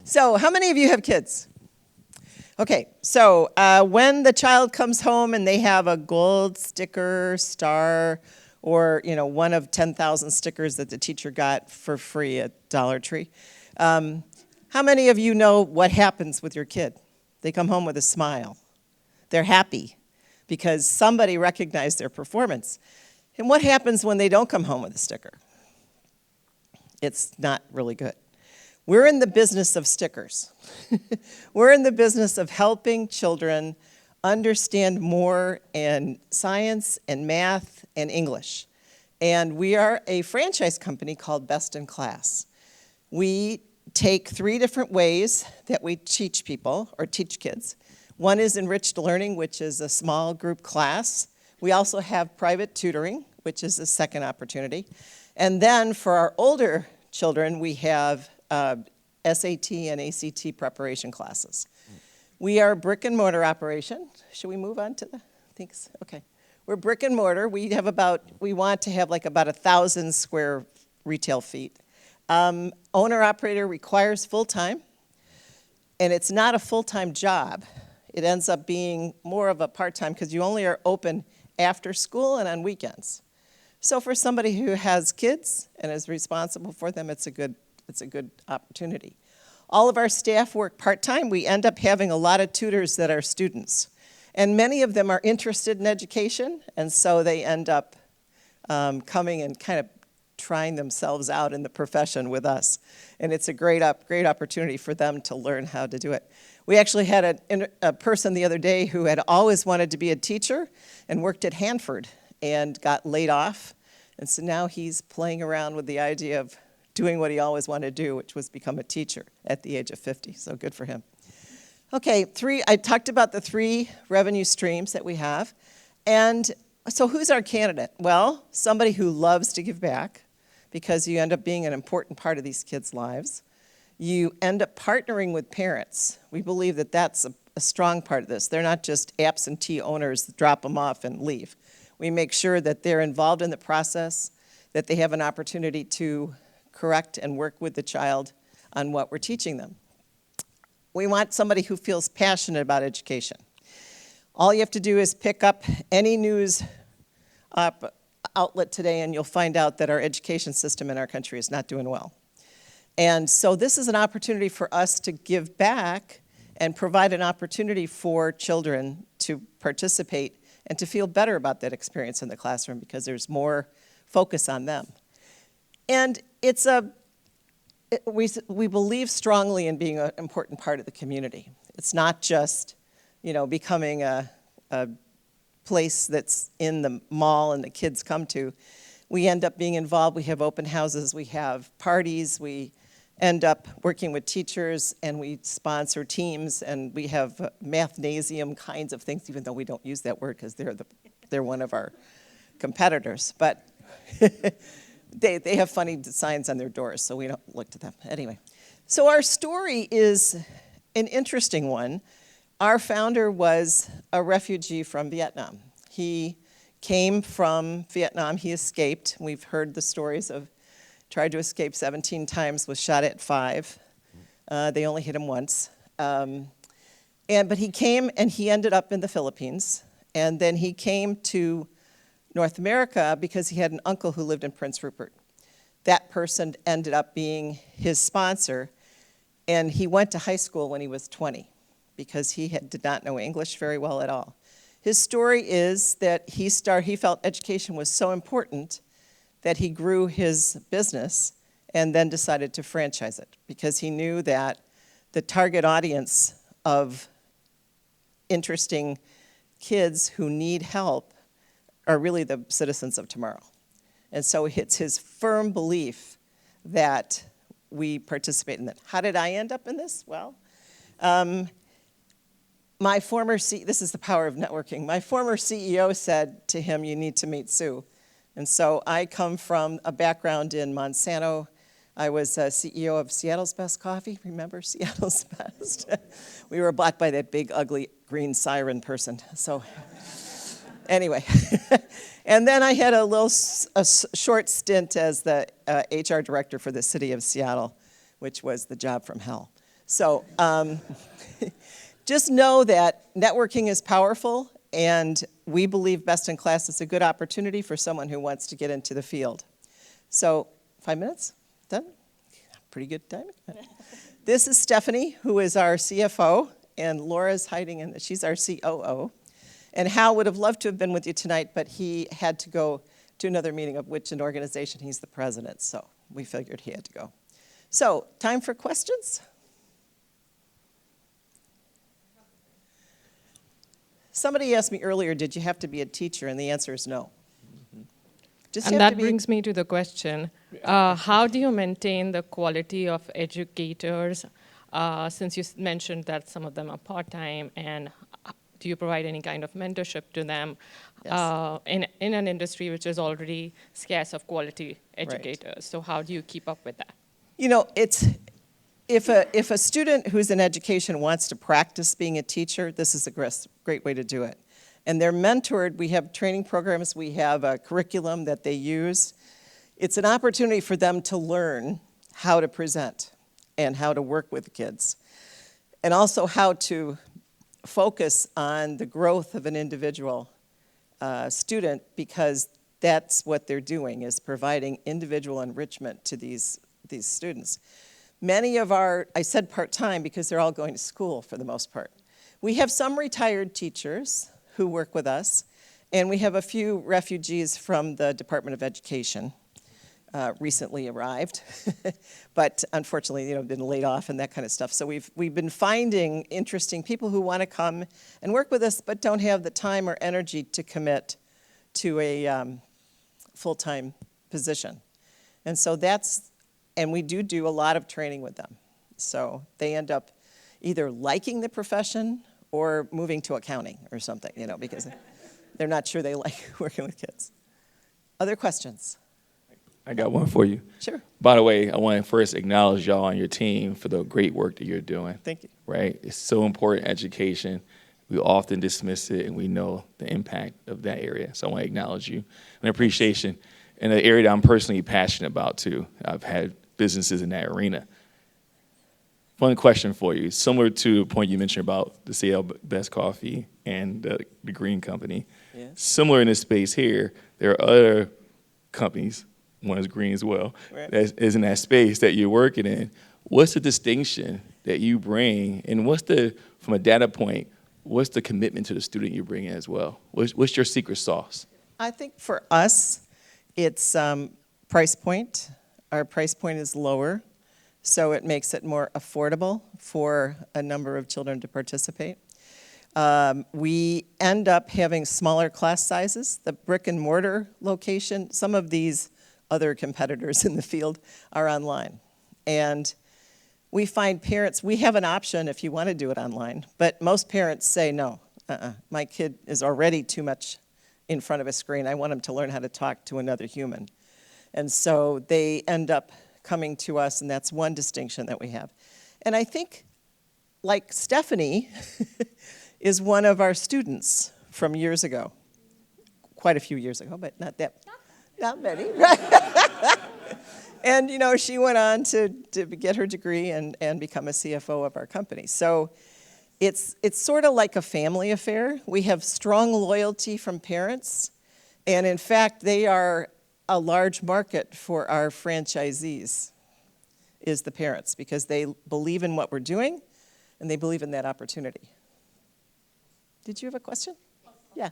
So, how many of you have kids? Okay, so when the child comes home and they have a gold sticker, star, or one of 10,000 stickers that the teacher got for free at Dollar Tree, how many of you know what happens with your kid? They come home with a smile. They're happy because somebody recognized their performance. And what happens when they don't come home with a sticker? It's not really good. We're in the business of stickers. We're in the business of helping children understand more in science and math and English. And we are a franchise company called Best in Class. We take 3 different ways that we teach people or teach kids. One is enriched learning, which is a small group class. We also have private tutoring, which is a second opportunity. And then for our older children, we have SAT and ACT preparation classes. We are a brick and mortar operation. Should we move on to the things? Okay. We're brick and mortar. We want to have like about 1,000 square retail feet. Owner operator requires full-time, and it's not a full-time job. It ends up being more of a part-time because you only are open after school and on weekends. So for somebody who has kids and is responsible for them, it's a good opportunity. All of our staff work part-time. We end up having a lot of tutors that are students. And many of them are interested in education, and so they end up coming and kind of trying themselves out in the profession with us. And it's a great opportunity for them to learn how to do it. We actually had a person the other day who had always wanted to be a teacher and worked at Hanford and got laid off. And so now he's playing around with the idea of doing what he always wanted to do, which was become a teacher at the age of 50. So good for him. Okay, I talked about the 3 revenue streams that we have. And so who's our candidate? Well, somebody who loves to give back, because you end up being an important part of these kids' lives. You end up partnering with parents. We believe that that's a strong part of this. They're not just absentee owners that drop them off and leave. We make sure that they're involved in the process, that they have an opportunity to correct and work with the child on what we're teaching them. We want somebody who feels passionate about education. All you have to do is pick up any news outlet today and you'll find out that our education system in our country is not doing well. And so this is an opportunity for us to give back and provide an opportunity for children to participate and to feel better about that experience in the classroom because there's more focus on them. And we believe strongly in being an important part of the community. It's not just, becoming a place that's in the mall and the kids come to. We end up being involved. We have open houses. We have parties. We end up working with teachers, and we sponsor teams, and we have mathnasium kinds of things, even though we don't use that word because they're one of our competitors. But they have funny signs on their doors, so we don't look to them. Anyway, so our story is an interesting one. Our founder was a refugee from Vietnam. He came from Vietnam. He escaped. We've heard the stories of tried to escape 17 times, was shot at 5. They only hit him once. But he came and he ended up in the Philippines. And then he came to North America because he had an uncle who lived in Prince Rupert. That person ended up being his sponsor. And he went to high school when he was 20 because he did not know English very well at all. His story is that he felt education was so important that he grew his business and then decided to franchise it because he knew that the target audience of interesting kids who need help are really the citizens of tomorrow. And so it's his firm belief that we participate in that. How did I end up in this? Well, this is the power of networking. My former CEO said to him, "You need to meet Sue." And so I come from a background in Monsanto. I was CEO of Seattle's Best Coffee. Remember Seattle's Best? We were bought by that big, ugly, green siren person. So anyway. And then I had a short stint as the HR director for the city of Seattle, which was the job from hell. So just know that networking is powerful, and we believe Best in Class is a good opportunity for someone who wants to get into the field. So 5 minutes? Done? Pretty good timing. This is Stephanie, who is our CFO, and Laura's hiding in, she's our COO. And Hal would have loved to have been with you tonight, but he had to go to another meeting of which an organization he's the president, so we figured he had to go. So, time for questions? Somebody asked me earlier, did you have to be a teacher? And the answer is no. And that brings me to the question, how do you maintain the quality of educators, since you mentioned that some of them are part-time, and do you provide any kind of mentorship to them in an industry which is already scarce of quality educators? Right. So how do you keep up with that? You know, if a student who's in education wants to practice being a teacher, this is a great way to do it. And they're mentored. We have training programs. We have a curriculum that they use. It's an opportunity for them to learn how to present and how to work with kids, and also how to focus on the growth of an individual student, because that's what they're doing, is providing individual enrichment to these students. Many of I said part-time because they're all going to school for the most part. We have some retired teachers who work with us, and we have a few refugees from the Department of Education recently arrived, but unfortunately, been laid off and that kind of stuff. So we've been finding interesting people who want to come and work with us, but don't have the time or energy to commit to a full-time position. And so and we do a lot of training with them. So they end up either liking the profession or moving to accounting or something, because they're not sure they like working with kids. Other questions? I got one for you. Sure. By the way, I want to first acknowledge y'all on your team for the great work that you're doing. Thank you. Right? It's so important, education. We often dismiss it, and we know the impact of that area. So I want to acknowledge you and appreciation in an area that I'm personally passionate about, too. I've had businesses in that arena. One question for you, similar to the point you mentioned about the CL Best Coffee and the Green Company. Yes. Similar in this space here, there are other companies, one is Green as well, right, that is in that space that you're working in. What's the distinction that you bring, and from a data point, what's the commitment to the student you bring in as well? What's your secret sauce? I think for us, it's price point. Our price point is lower, so it makes it more affordable for a number of children to participate. We end up having smaller class sizes. The brick and mortar location, some of these other competitors in the field are online. And we find parents, we have an option if you want to do it online, but most parents say, no, my kid is already too much in front of a screen. I want him to learn how to talk to another human. And so they end up coming to us, and that's one distinction that we have. And I think, like Stephanie, is one of our students from years ago. Quite a few years ago, but not many. And, she went on to get her degree and become a CFO of our company. So it's sort of like a family affair. We have strong loyalty from parents, and in fact, they are a large market for our franchisees, is the parents, because they believe in what we're doing, and they believe in that opportunity. Did you have a question? Yeah.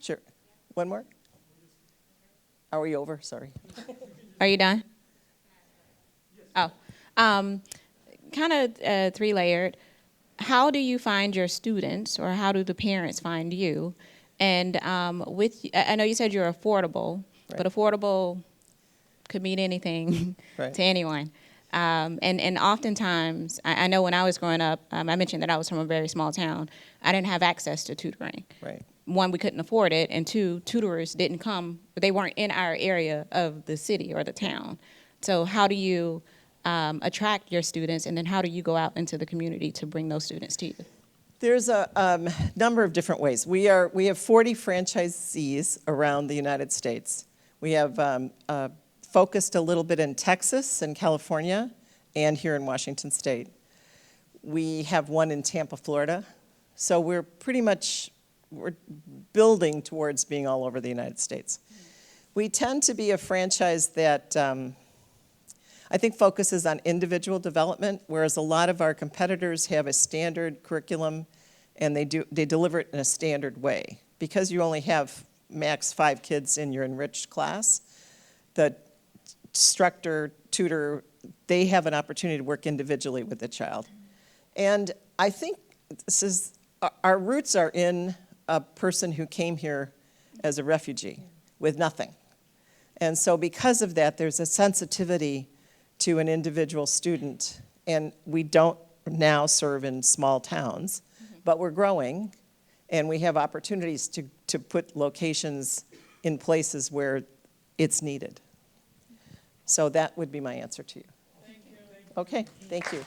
Sure. One more? Are we over? Sorry. Are you done? Oh. Kind of three-layered. How do you find your students, or how do the parents find you? And I know you said you're affordable, right, but affordable could mean anything right, to anyone. And oftentimes, I know when I was growing up, I mentioned that I was from a very small town. I didn't have access to tutoring. Right. One, we couldn't afford it, and two, tutors didn't come. They weren't in our area of the city or the town. So how do you attract your students, and then how do you go out into the community to bring those students to you? There's a number of different ways. We have 40 franchisees around the United States. We have focused a little bit in Texas and California, and here in Washington State. We have one in Tampa, Florida. So we're building towards being all over the United States. We tend to be a franchise that I think focuses on individual development, whereas a lot of our competitors have a standard curriculum and they deliver it in a standard way. Because you only have max 5 kids in your enriched class, the instructor, tutor, they have an opportunity to work individually with the child. And I think our roots are in a person who came here as a refugee with nothing. And so because of that, there's a sensitivity to an individual student. And we don't now serve in small towns, but we're growing, and we have opportunities to put locations in places where it's needed. So that would be my answer to you. Thank you. Okay, thank you.